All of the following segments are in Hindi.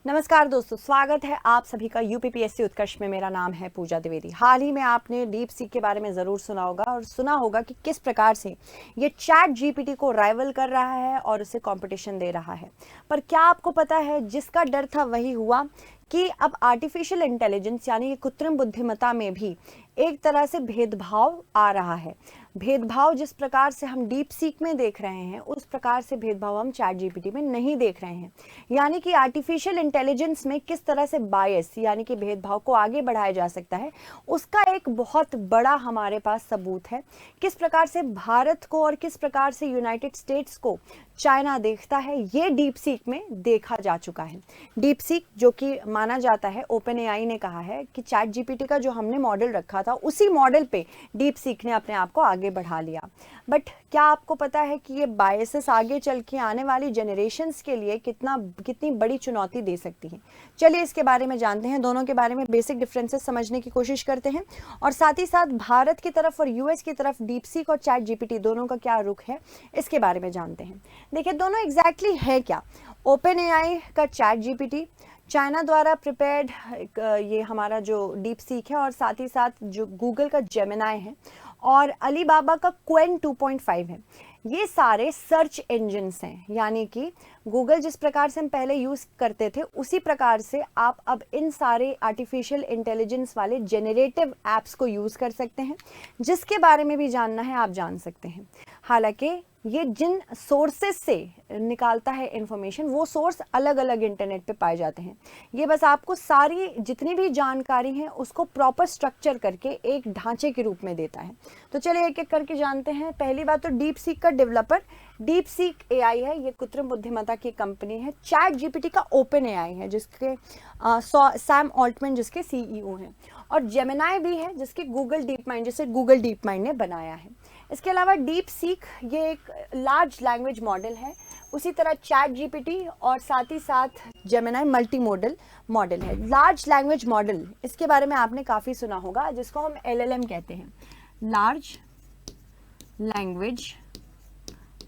नमस्कार दोस्तों, स्वागत है आप सभी का यूपीपीएससी उत्कर्ष में। मेरा नाम है पूजा द्विवेदी। हाल ही में आपने डीप सीक के बारे में ज़रूर सुना होगा और सुना होगा कि किस प्रकार से ये चैट जीपीटी को राइवल कर रहा है और उसे कंपटीशन दे रहा है। पर क्या आपको पता है, जिसका डर था वही हुआ कि अब आर्टिफिशियल इंटेलिजेंस यानी कि कृत्रिम बुद्धिमत्ता में भी एक तरह से भेदभाव आ रहा है। भेदभाव जिस प्रकार से हम डीप सीक में देख रहे हैं, उस प्रकार से भेदभाव हम चैट जीपीटी में नहीं देख रहे हैं। यानी कि आर्टिफिशियल इंटेलिजेंस में किस तरह से बायस यानी कि भेदभाव को आगे बढ़ाया जा सकता है, उसका एक बहुत बड़ा हमारे पास सबूत है। किस प्रकार से भारत को और किस प्रकार से यूनाइटेड स्टेट्स को चाइना देखता है, ये डीप सीक में देखा जा चुका है। डीप सीक जो कि माना जाता है, ओपन एआई ने कहा है कि चैट जीपीटी का जो हमने मॉडल रखा था, उसी मॉडल पे डीप सीक ने अपने आप को आगे बढ़ा लिया। बट क्या आपको पता है कि ये बायसेस आगे चल के आने वाली जनरेशन्स के लिए कितनी बड़ी चुनौती दे सकती है? चलिए इसके बारे में जानते हैं, दोनों के बारे में बेसिक डिफरेंसेस समझने की कोशिश करते हैं और साथ ही साथ भारत की तरफ और यूएस की तरफ डीप सीक और चैट जीपीटी दोनों का क्या रुख है, इसके बारे में जानते हैं। देखिए, दोनों एग्जैक्टली है क्या। ओपन एआई का चैट जीपीटी चाइना द्वारा प्रिपेयर्ड ये हमारा जो डीप सीक है, और साथ ही साथ जो गूगल का जेमिनाई है और अलीबाबा का क्वेन 2.5 है। ये सारे सर्च इंजन्स हैं, यानी कि गूगल जिस प्रकार से हम पहले यूज़ करते थे, उसी प्रकार से आप अब इन सारे आर्टिफिशियल इंटेलिजेंस वाले जेनरेटिव एप्स को यूज़ कर सकते हैं। जिसके बारे में भी जानना है आप जान सकते हैं। हालांकि ये जिन सोर्सेस से निकालता है इंफॉर्मेशन, वो सोर्स अलग अलग इंटरनेट पे पाए जाते हैं। ये बस आपको सारी जितनी भी जानकारी है उसको प्रॉपर स्ट्रक्चर करके एक ढांचे के रूप में देता है। तो चलिए एक एक करके जानते हैं। पहली बात तो डीप सीक का डेवलपर डीप सीक एआई है, ये कृत्रिम बुद्धिमत्ता की कंपनी है। चैट जीपीटी का ओपन एआई है, जिसके सैम ऑल्टमैन जिसके सीईओ हैं, और जेमिनाई भी है जिसके गूगल डीप माइंड जिसे गूगल डीप माइंड ने बनाया है। इसके अलावा डीप सीक ये एक लार्ज लैंग्वेज मॉडल है, उसी तरह चैट जीपीटी और साथ ही साथ जेमिनाई मल्टी मॉडल मॉडल है। लार्ज लैंग्वेज मॉडल, इसके बारे में आपने काफ़ी सुना होगा, जिसको हम एलएलएम कहते हैं, लार्ज लैंग्वेज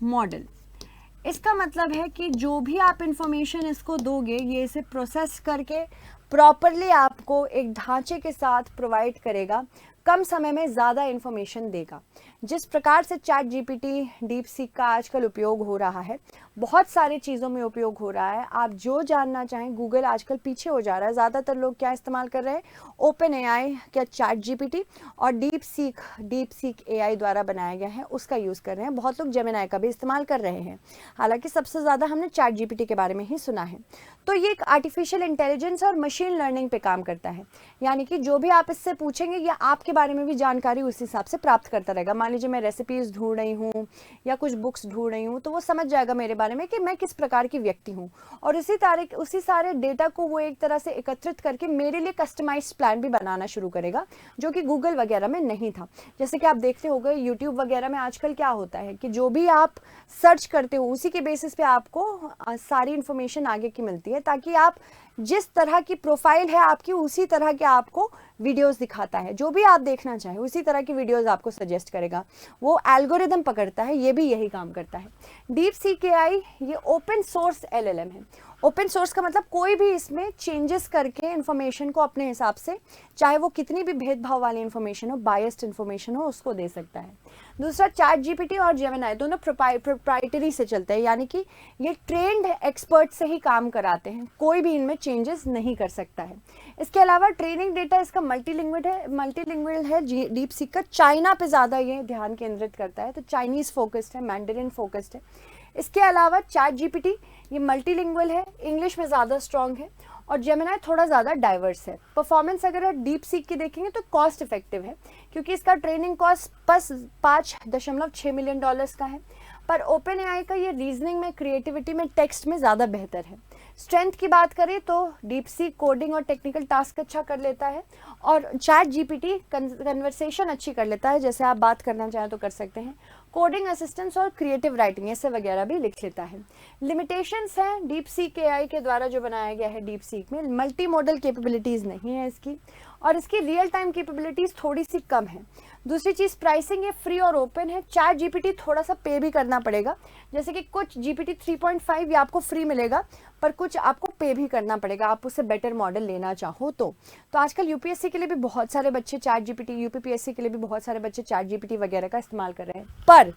मॉडल। इसका मतलब है कि जो भी आप इंफॉर्मेशन इसको दोगे, ये इसे प्रोसेस करके प्रॉपरली आपको एक ढांचे के साथ प्रोवाइड करेगा, कम समय में ज़्यादा इंफॉर्मेशन देगा। जिस प्रकार से चैट जीपीटी डीप सीक का आजकल उपयोग हो रहा है, बहुत सारी चीज़ों में उपयोग हो रहा है। आप जो जानना चाहें, गूगल आजकल पीछे हो जा रहा है। ज़्यादातर लोग क्या इस्तेमाल कर रहे हैं, ओपन एआई क्या चैट जीपीटी और डीप सीक एआई द्वारा बनाया गया है, उसका यूज़ कर रहे हैं। बहुत लोग जेमिनाई का भी इस्तेमाल कर रहे हैं, हालांकि सबसे ज़्यादा हमने चैट जीपीटी के बारे में ही सुना है। तो ये एक आर्टिफिशियल इंटेलिजेंस और मशीन लर्निंग पे काम करता है, यानी कि जो भी आप इससे पूछेंगे, या आपके बारे में भी जानकारी उस हिसाब से प्राप्त करता रहेगा। मान लीजिए मैं रेसिपीज ढूंढ रही हूँ या कुछ बुक्स ढूंढ रही हूँ, तो वो समझ जाएगा मेरे बारे में कि मैं किस प्रकार की व्यक्ति हूँ, और उसी सारे डेटा को वो एक तरह से एकत्रित करके मेरे लिए कस्टमाइज्ड प्लान भी बनाना शुरू करेगा, जो कि गूगल वगैरह में नहीं था। जैसे कि आप देखते होंगे यूट्यूब वगैरह में आजकल क्या होता है कि जो भी आप सर्च करते हो, उसी के बेसिस पे आपको सारी इन्फॉर्मेशन आगे की मिलती है, ताकि आप जिस तरह की प्रोफाइल है आपकी, उसी तरह के आपको वीडियोस दिखाता है। जो भी आप देखना चाहें उसी तरह की वीडियोस आपको सजेस्ट करेगा। वो एल्गोरिदम पकड़ता है, ये भी यही काम करता है। डीप सीक एआई ये ओपन सोर्स एलएलएम है। ओपन सोर्स का मतलब कोई भी इसमें चेंजेस करके इन्फॉर्मेशन को अपने हिसाब से, चाहे वो कितनी भी भेदभाव वाली इन्फॉर्मेशन हो, बायस्ड इन्फॉर्मेशन हो, उसको दे सकता है। दूसरा, चैट जीपीटी और जेमिनाई दोनों प्रोप्राइटरी से चलते हैं, यानी कि ये ट्रेंड एक्सपर्ट से ही काम कराते हैं, कोई भी इनमें चेंजेस नहीं कर सकता है। इसके अलावा ट्रेनिंग डेटा इसका मल्टीलिंगुअल है डीप सीक का। चाइना पे ज़्यादा ये ध्यान केंद्रित करता है, तो चाइनीज़ फोकस्ड है, मैंडरिन फोकस्ड है। इसके अलावा चैट जीपीटी ये मल्टीलिंगुअल है, इंग्लिश में ज़्यादा स्ट्रॉन्ग है, और जेमिनाई थोड़ा ज़्यादा डाइवर्स है। परफॉर्मेंस अगर डीप सीक की देखेंगे तो कॉस्ट इफेक्टिव है, क्योंकि इसका ट्रेनिंग कॉस्ट बस $5.6 मिलियन का है। पर ओपन एआई का ये रीजनिंग में, क्रिएटिविटी में, टेक्स्ट में ज़्यादा बेहतर है। स्ट्रेंथ की बात करें तो डीप सीक कोडिंग और टेक्निकल टास्क अच्छा कर लेता है, और चैट जीपीटी कन्वर्सेशन अच्छी कर लेता है, जैसे आप बात करना चाहें तो कर सकते हैं। कोडिंग असिस्टेंस और क्रिएटिव राइटिंग ऐसे वगैरह भी लिख लेता है। लिमिटेशंस हैं डीप सीक एआई के द्वारा जो बनाया गया है डीप सीक में, मल्टी मॉडल कैपेबिलिटीज़ नहीं है इसकी, और इसकी रियल टाइम कैपेबिलिटीज थोड़ी सी कम है। दूसरी चीज़ प्राइसिंग ये फ्री और ओपन है। चैट जीपीटी थोड़ा सा पे भी करना पड़ेगा, जैसे कि कुछ जीपीटी 3.5 ये आपको फ्री मिलेगा, पर कुछ आपको पे भी करना पड़ेगा आप उससे बेटर मॉडल लेना चाहो तो। आजकल यूपीएससी के लिए भी बहुत सारे बच्चे चैट जीपीटी, यूपीपीएससी के लिए भी बहुत सारे बच्चे चैट जीपीटी वगैरह का इस्तेमाल कर रहे हैं, पर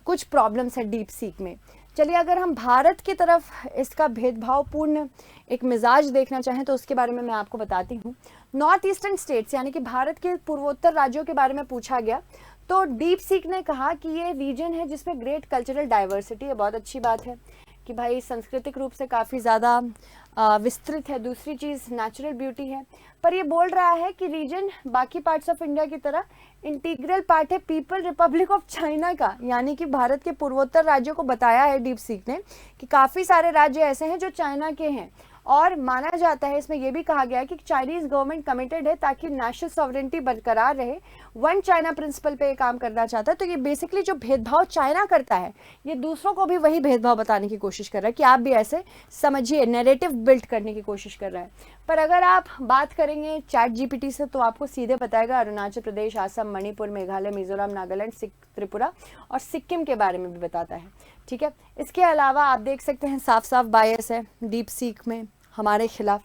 कुछ प्रॉब्लम्स है डीप सीक में। चलिए अगर हम भारत की तरफ इसका भेदभावपूर्ण एक मिजाज देखना चाहें तो उसके बारे में मैं आपको बताती हूँ। नॉर्थ ईस्टर्न स्टेट्स यानी कि भारत के पूर्वोत्तर राज्यों के बारे में पूछा गया, तो डीप सीक ने कहा कि ये रीजन है जिसमें ग्रेट कल्चरल डाइवर्सिटी है। बहुत अच्छी बात है कि भाई सांस्कृतिक रूप से काफ़ी ज़्यादा विस्तृत है। दूसरी चीज़ नेचुरल ब्यूटी है, पर ये बोल रहा है कि रीजन बाकी पार्ट्स ऑफ इंडिया की तरह इंटीग्रल पार्ट है पीपल रिपब्लिक ऑफ चाइना का। यानी कि भारत के पूर्वोत्तर राज्यों को बताया है डीप सीक ने कि काफ़ी सारे राज्य ऐसे हैं जो चाइना के हैं, और माना जाता है इसमें यह भी कहा गया है कि चाइनीज गवर्नमेंट कमिटेड है ताकि नेशनल सॉवरेंटी बरकरार रहे, वन चाइना प्रिंसिपल पे काम करना चाहता है। तो ये बेसिकली जो भेदभाव चाइना करता है ये दूसरों को भी वही भेदभाव बताने की कोशिश कर रहा है कि आप भी ऐसे समझिए, नैरेटिव बिल्ड करने की कोशिश कर रहा है। पर अगर आप बात करेंगे चैट जीपीटी से तो आपको सीधे बताएगा अरुणाचल प्रदेश, असम, मणिपुर, मेघालय, मिजोरम, नागालैंड, त्रिपुरा और सिक्किम के बारे में भी बताता है। ठीक है, इसके अलावा आप देख सकते हैं साफ साफ बायस है डीप सीक में हमारे खिलाफ।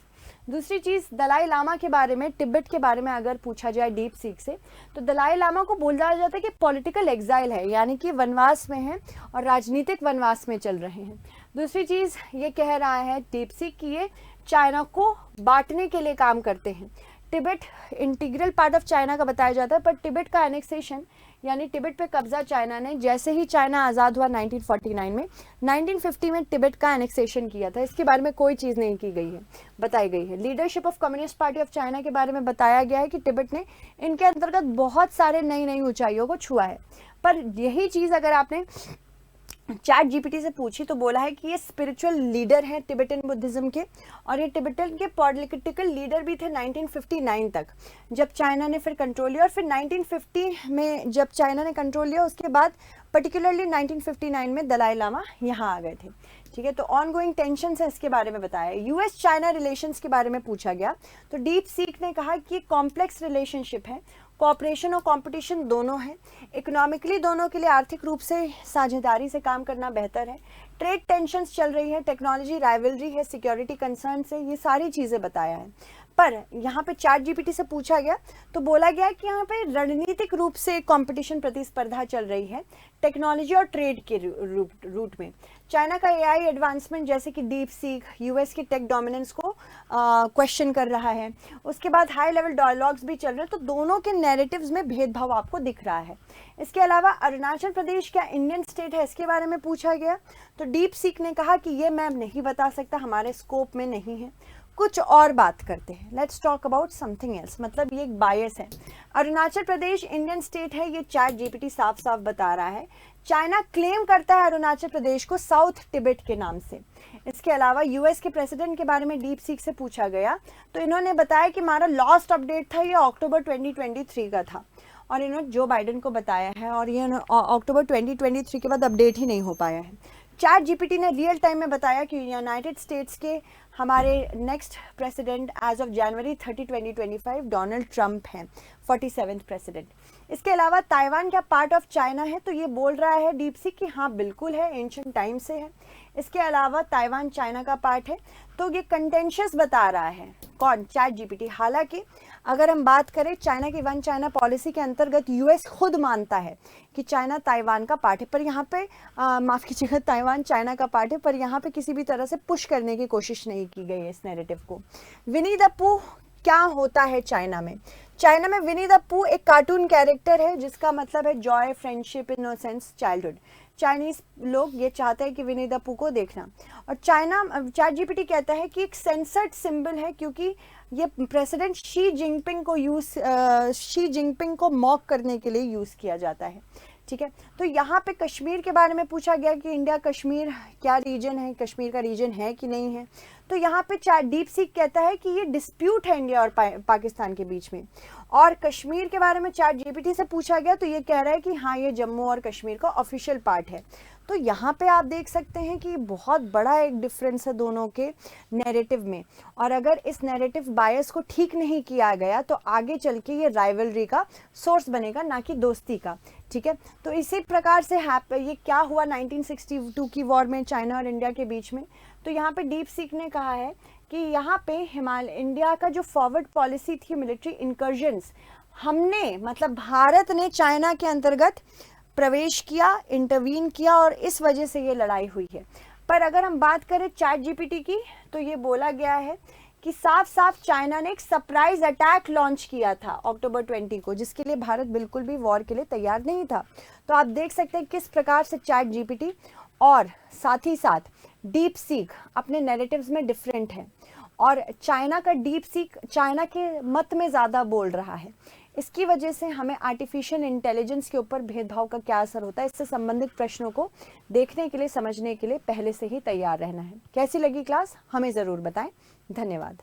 दूसरी चीज़ दलाई लामा के बारे में, तिब्बत के बारे में अगर पूछा जाए डीप सीक से तो दलाई लामा को बोला जाता है कि पॉलिटिकल एग्जाइल है, यानी कि वनवास में है और राजनीतिक वनवास में चल रहे हैं। दूसरी चीज़ ये कह रहा है डीप सीक कि ये चाइना को बांटने के लिए काम करते हैं। Tibet integral part of China का बताया जाता है, पर तिब्बत का एनेक्सेशन यानी तिब्बत पे कब्जा चाइना ने, जैसे ही चाइना आज़ाद हुआ 1949 में, 1950 में तिब्बत का एनेक्सेशन किया था। इसके बारे में कोई चीज़ नहीं की गई है, बताई गई है। Leadership of communist party of China के बारे में बताया गया है कि तिब्बत ने इनके अंतर्गत बहुत सारे नई नई ऊंचाइयों को छुआ है। पर यही चीज़ अगर आपने चैट जीपीटी से पूछी तो बोला है कि ये स्पिरिचुअल लीडर हैं टिबेटन बुद्धिज्म के, और ये टिबेटन के पॉलिटिकल लीडर भी थे 1959 तक, जब चाइना ने फिर कंट्रोल लिया। और फिर 1950 में जब चाइना ने कंट्रोल लिया उसके बाद पर्टिकुलरली 1959 में दलाई लामा यहाँ आ गए थे। ठीक है, तो ऑन गोइंग टेंशन है इसके बारे में बताया। यूएस चाइना रिलेशंस के बारे में पूछा गया तो डीप सीक ने कहा कि कॉम्प्लेक्स रिलेशनशिप है, कॉपरेशन और कंपटीशन दोनों है, इकोनॉमिकली दोनों के लिए आर्थिक रूप से साझेदारी से काम करना बेहतर है, ट्रेड टेंशन्स चल रही है, टेक्नोलॉजी राइवलरी है, सिक्योरिटी कंसर्न से, ये सारी चीज़ें बताया है। पर यहाँ पे चैट जीपीटी से पूछा गया तो बोला गया कि यहाँ पे रणनीतिक रूप से कंपटीशन प्रतिस्पर्धा चल रही है टेक्नोलॉजी और ट्रेड के रूट में। चाइना का एआई एडवांसमेंट जैसे कि डीप सीक यूएस की टेक डोमिनेंस को क्वेश्चन कर रहा है। उसके बाद हाई लेवल डायलॉग्स भी चल रहे हैं, तो दोनों के नैरेटिव्स में भेदभाव आपको दिख रहा है। इसके अलावा अरुणाचल प्रदेश क्या इंडियन स्टेट है, इसके बारे में पूछा गया तो डीप सीक ने कहा कि ये मैं नहीं बता सकता, हमारे स्कोप में नहीं है, कुछ और बात करते हैं। Let's talk about something else. मतलब ये एक बायस है। अरुणाचल प्रदेश इंडियन स्टेट है, ये चैट जीपीटी साफ साफ बता रहा है। चाइना क्लेम करता है अरुणाचल प्रदेश को साउथ तिब्बत के नाम से। इसके अलावा यूएस के प्रेसिडेंट के बारे में डीप सीक से पूछा गया तो इन्होंने बताया कि हमारा लास्ट अपडेट था ये अक्टूबर 2023 का था, और इन्होंने जो बाइडेन को बताया है, और ये अक्टूबर 2023 के बाद अपडेट ही नहीं हो पाया है। चैट जीपीटी ने रियल टाइम में बताया कि यूनाइटेड स्टेट्स के हमारे next president as of January 30, 2025 Donald Trump हैं, 47th प्रेसिडेंट। इसके अलावा ताइवान क्या पार्ट ऑफ चाइना है, तो ये बोल रहा है डीप सीक कि हाँ बिल्कुल है, एंशिएंट टाइम से है। इसके अलावा ताइवान चाइना का पार्ट है, तो ये कंटेंशियस बता रहा है कौन, चैट जीपीटी। हालांकि अगर हम बात करें चाइना की वन चाइना पॉलिसी के अंतर्गत यूएस खुद मानता है कि चाइना ताइवान का पार्ट है, पर यहाँ पे माफ़ कीजिएगा ताइवान चाइना का पार्ट है, पर यहाँ पे किसी भी तरह से पुश करने की कोशिश नहीं की गई है इस नैरेटिव को। विनी द पू क्या होता है चाइना में? चाइना में विनी द पू एक कार्टून कैरेक्टर है जिसका मतलब है Joy, friendship, innocence, childhood. Chinese लोग ये चाहते हैं कि विनी द पू को देखना, और चाइना चैट जीपीटी कहता है कि एक सेंसर्ड सिंबल है क्योंकि ये प्रेसिडेंट शी जिनपिंग को मॉक करने के लिए यूज़ किया जाता है। ठीक है। तो यहाँ पे कश्मीर के बारे में पूछा गया कि इंडिया कश्मीर क्या रीजन है, कश्मीर का रीजन है कि नहीं है। तो यहाँ पे डीप सीक कहता है कि ये डिस्प्यूट है इंडिया और पाकिस्तान के बीच में। और कश्मीर के बारे में चैट जीपीटी से पूछा गया तो ये कह रहा है कि हाँ, ये जम्मू और कश्मीर का ऑफिशियल पार्ट है। तो यहाँ पे आप देख सकते हैं कि बहुत बड़ा एक डिफरेंस है दोनों के नैरेटिव में। और अगर इस नैरेटिव बायस को ठीक नहीं किया गया तो आगे चल के ये राइवलरी का सोर्स बनेगा, ना कि दोस्ती का। ठीक है। तो इसी प्रकार से ये क्या हुआ 1962 की वॉर में चाइना और इंडिया के बीच में। तो यहाँ पे डीप सीक ने कहा है कि यहाँ पे इंडिया का जो फॉरवर्ड पॉलिसी थी मिलिट्री इंकर्जन्स, हमने मतलब भारत ने चाइना के अंतर्गत प्रवेश किया, इंटरवीन किया और इस वजह से ये लड़ाई हुई है। पर अगर हम बात करें चैट जीपीटी की तो ये बोला गया है कि साफ साफ चाइना ने एक सरप्राइज अटैक लॉन्च किया था अक्टूबर 20 को, जिसके लिए भारत बिल्कुल भी वॉर के लिए तैयार नहीं था। तो आप देख सकते हैं किस प्रकार से चैट जीपीटी और साथ ही साथ डीप सीक अपने नैरेटिव्स में डिफरेंट है। और चाइना का डीप सीक चाइना के मत में ज़्यादा बोल रहा है। इसकी वजह से हमें आर्टिफिशियल इंटेलिजेंस के ऊपर भेदभाव का क्या असर होता है, इससे संबंधित प्रश्नों को देखने के लिए, समझने के लिए पहले से ही तैयार रहना है। कैसी लगी क्लास हमें ज़रूर बताएं। धन्यवाद।